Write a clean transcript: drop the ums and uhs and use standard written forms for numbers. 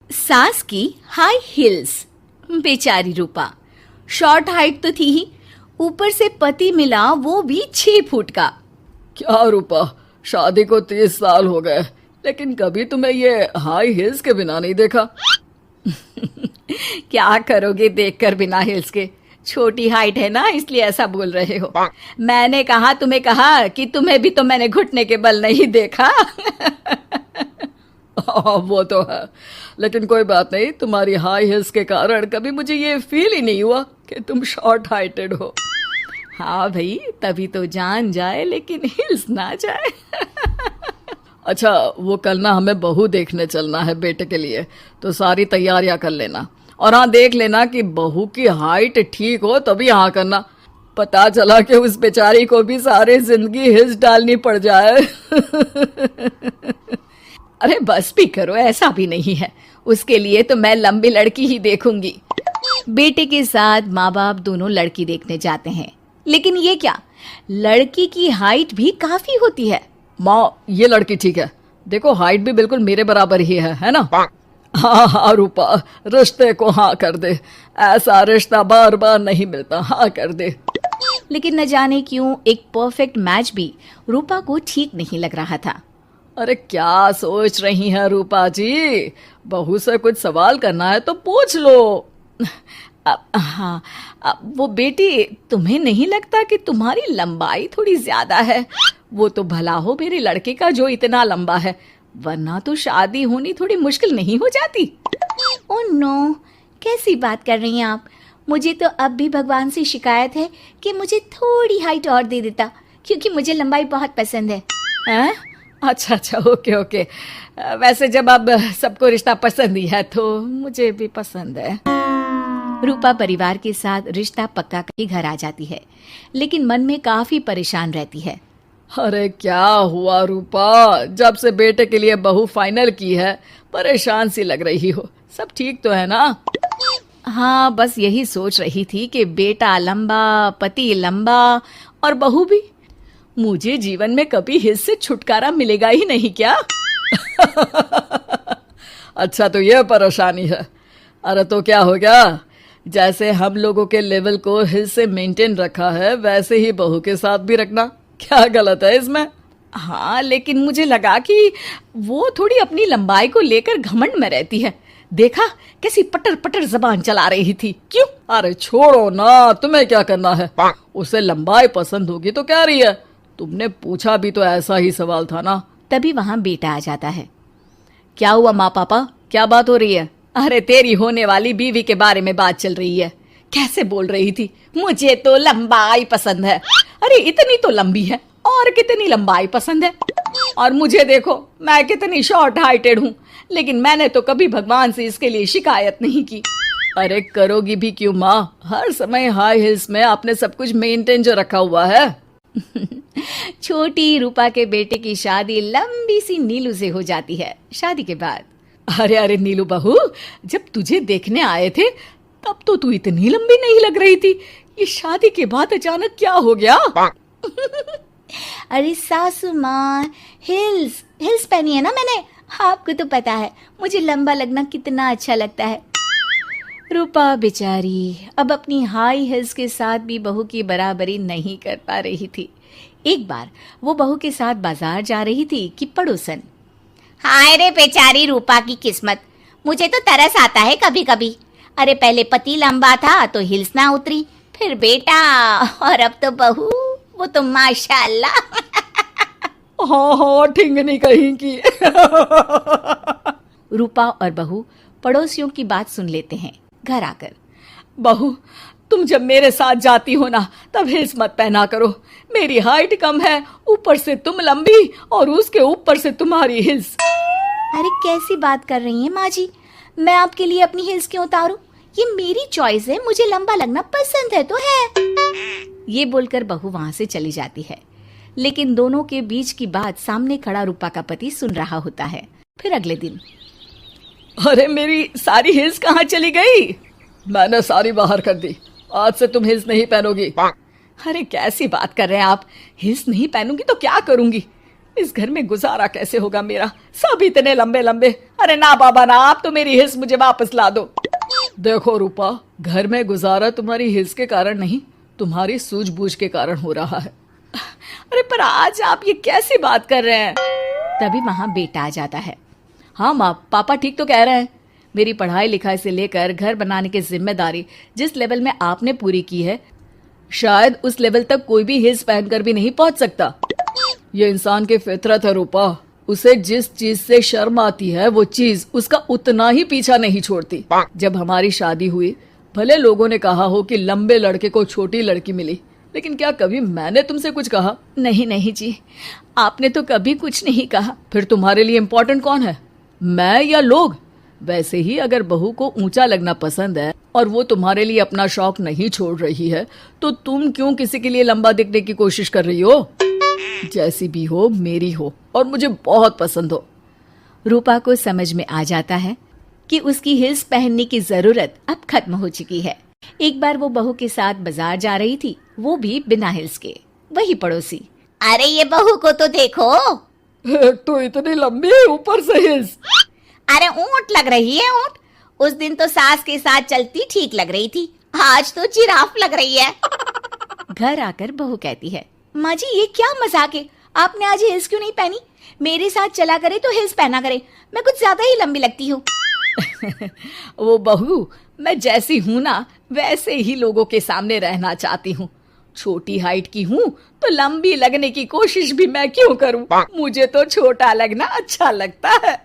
सास की high heels. बेचारी रूपा शॉर्ट हाइट तो थी ही, ऊपर से पति मिला वो भी 6 फुट का। क्या रूपा, शादी को 30 साल हो गए, लेकिन कभी तुम्हें ये हाई हील्स के बिना नहीं देखा। क्या करोगे देखकर बिना हिल्स के? छोटी हाइट है ना, इसलिए ऐसा बोल रहे हो। मैंने कहा तुम्हें कहा कि तुम्हें भी तो मैंने घुटने के बल नहीं देखा। वो तो है, लेकिन कोई बात नहीं, तुम्हारी हाई हील्स के कारण कभी मुझे ये फील ही नहीं हुआ कि तुम शॉर्ट हाइटेड हो। हाँ भाई, तभी तो जान जाए लेकिन हिल्स ना जाए। अच्छा, वो कल ना हमें बहू देखने चलना है बेटे के लिए, तो सारी तैयारियां कर लेना। और हाँ, देख लेना कि बहू की हाइट ठीक हो तभी हाँ करना। पता चला कि उस बेचारी को भी सारी जिंदगी हिल्स डालनी पड़ जाए। अरे बस भी करो, ऐसा भी नहीं है। उसके लिए तो मैं लंबी लड़की ही देखूंगी। बेटे के साथ माँ बाप दोनों लड़की देखने जाते हैं, लेकिन ये क्या, लड़की की हाइट भी काफी होती है। माँ, ये लड़की ठीक है, देखो हाइट भी बिल्कुल मेरे बराबर ही है ना? हाँ हाँ रूपा, रिश्ते को हाँ कर दे, ऐसा रिश्ता बार बार नहीं मिलता, हाँ कर दे। लेकिन न जाने क्यों एक परफेक्ट मैच भी रूपा को ठीक नहीं लग रहा था। अरे क्या सोच रही हैं रूपा जी, बहू से कुछ सवाल करना है तो पूछ लो। हाँ, वो बेटी, तुम्हें नहीं लगता कि तुम्हारी लंबाई थोड़ी ज्यादा है? वो तो भला हो मेरे लड़के का जो इतना लंबा है, वरना तो शादी होनी थोड़ी मुश्किल नहीं हो जाती। ओह नो, कैसी बात कर रही हैं आप? मुझे तो अब भी भगवान से शिकायत है कि मुझे थोड़ी हाइट और दे देता, क्योंकि मुझे लंबाई बहुत पसंद है। हैं? अच्छा अच्छा, ओके ओके। वैसे जब अब सबको रिश्ता पसंद ही है तो मुझे भी पसंद है। रूपा परिवार के साथ रिश्ता पक्का करके घर आ जाती है, लेकिन मन में काफी परेशान रहती है। अरे क्या हुआ रूपा, जब से बेटे के लिए बहू फाइनल की है परेशान सी लग रही हो, सब ठीक तो है ना? हाँ, बस यही सोच रही थी कि बेटा लंबा, पति लंबा और बहू भी। मुझे जीवन में कभी हिस्स से छुटकारा मिलेगा ही नहीं क्या? अच्छा, तो ये परेशानी है। अरे तो क्या हो गया, जैसे हम लोगों के लेवल को हिस्स से मेंटेन रखा है वैसे ही बहू के साथ भी रखना, क्या गलत है इसमें? हाँ, लेकिन मुझे लगा कि वो थोड़ी अपनी लंबाई को लेकर घमंड में रहती है। देखा कैसी पटर पटर जबान चला रही थी। क्यों? अरे छोड़ो ना, तुम्हें क्या करना है? उसे लंबाई पसंद होगी तो क्या रही है, तुमने पूछा भी तो ऐसा ही सवाल था ना। तभी वहां बेटा आ जाता है। क्या हुआ माँ पापा, क्या बात हो रही है? अरे तेरी होने वाली बीवी के बारे में बात चल रही है। कैसे बोल रही थी, मुझे तो लंबाई पसंद है। अरे इतनी तो लंबी है, और कितनी लंबाई पसंद है? और मुझे देखो, मैं कितनी शॉर्ट हाइटेड हूँ, लेकिन मैंने तो कभी भगवान से इसके लिए शिकायत नहीं की। अरे करोगी भी क्यों माँ, हर समय हाई हिल्स में आपने सब कुछ मेंटेन जो रखा हुआ है। छोटी रूपा के बेटे की शादी लंबी सी नीलू से हो जाती है। शादी के बाद, अरे अरे नीलू बहू, जब तुझे देखने आए थे तब तो तू इतनी लंबी नहीं लग रही थी, ये शादी के बाद अचानक क्या हो गया? अरे सासू माँ, हिल्स हिल्स पहनी है ना मैंने, आपको तो पता है मुझे लंबा लगना कितना अच्छा लगता है। रूपा बेचारी अब अपनी हाई हिल्स के साथ भी बहू की बराबरी नहीं कर पा रही थी। एक बार वो बहू के साथ बाजार जा रही थी कि पड़ोसन, हाय रे बेचारी रूपा की किस्मत, मुझे तो तरस आता है कभी कभी। अरे पहले पति लंबा था तो हिल्स ना उतरी, फिर बेटा, और अब तो बहू, वो तो माशाल्लाह। हाँ हाँ, ठिंगनी कहीं की। रूपा और बहू पड़ोसियों की बात सुन लेते हैं। घर आकर, बहू, तुम जब मेरे साथ जाती हो ना तब हिल्स मत पहना करो, मेरी हाइट कम है, ऊपर से तुम लंबी और उसके ऊपर से तुम्हारी हिल्स। अरे कैसी बात कर रही हैं माँ जी, मैं आपके लिए अपनी हिल्स क्यों उतारूं? ये मेरी चॉइस है, मुझे लंबा लगना पसंद है तो है। ये बोलकर बहू वहां से चली जाती है, लेकिन दोनों के बीच की बात सामने खड़ा रूपा का पति सुन रहा होता है। फिर अगले दिन, अरे मेरी सारी हिल्स कहाँ चली गई? मैंने सारी बाहर कर दी, आज से तुम हिल्स नहीं पहनोगी। अरे कैसी बात कर रहे हैं आप, हिल्स नहीं पहनूंगी तो क्या करूंगी? इस घर में गुजारा कैसे होगा मेरा, सब इतने लंबे लंबे। अरे ना बाबा ना, आप तो मेरी हिस्स मुझे वापस ला दो। देखो रूपा, घर में गुजारा तुम्हारी हिस्स के कारण नहीं, तुम्हारी सूझबूझ के कारण हो रहा है। अरे पर आज आप ये कैसी बात कर रहे हैं? तभी वहां बेटा आ जाता है। हाँ माँ, पापा ठीक तो कह रहे हैं। मेरी पढ़ाई लिखाई से लेकर घर बनाने की जिम्मेदारी जिस लेवल में आपने पूरी की है, शायद उस लेवल तक कोई भी हिस्स पहनकर भी नहीं पहुंच सकता। ये इंसान की फितरत है रूपा, उसे जिस चीज से शर्म आती है वो चीज उसका उतना ही पीछा नहीं छोड़ती। जब हमारी शादी हुई, भले लोगों ने कहा हो कि लंबे लड़के को छोटी लड़की मिली, लेकिन क्या कभी मैंने तुमसे कुछ कहा? नहीं नहीं जी, आपने तो कभी कुछ नहीं कहा। फिर तुम्हारे लिए इम्पोर्टेंट कौन है, मैं या लोग? वैसे ही अगर बहू को ऊंचा लगना पसंद है और वो तुम्हारे लिए अपना शौक नहीं छोड़ रही है, तो तुम क्यों किसी के लिए लंबा दिखने की कोशिश कर रही हो? जैसी भी हो, मेरी हो और मुझे बहुत पसंद हो। रूपा को समझ में आ जाता है कि उसकी हिल्स पहनने की जरूरत अब खत्म हो चुकी है। एक बार वो बहू के साथ बाजार जा रही थी, वो भी बिना हिल्स के। वही पड़ोसी, अरे ये बहू को तो देखो, एक तो इतनी लंबी, ऊपर से हिल्स। अरे ऊंट लग रही है ऊंट। उस दिन तो सास के साथ चलती ठीक लग रही थी, आज तो जिराफ लग रही है। घर आकर बहू कहती है, माँ जी ये क्या मजाक है, आपने आज हिल्स क्यों नहीं पहनी? मेरे साथ चला करे तो हिल्स पहना करे, मैं कुछ ज्यादा ही लंबी लगती हूँ। वो बहू, मैं जैसी हूँ ना वैसे ही लोगों के सामने रहना चाहती हूँ। छोटी हाइट की हूँ तो लंबी लगने की कोशिश भी मैं क्यों करूँ? मुझे तो छोटा लगना अच्छा लगता है।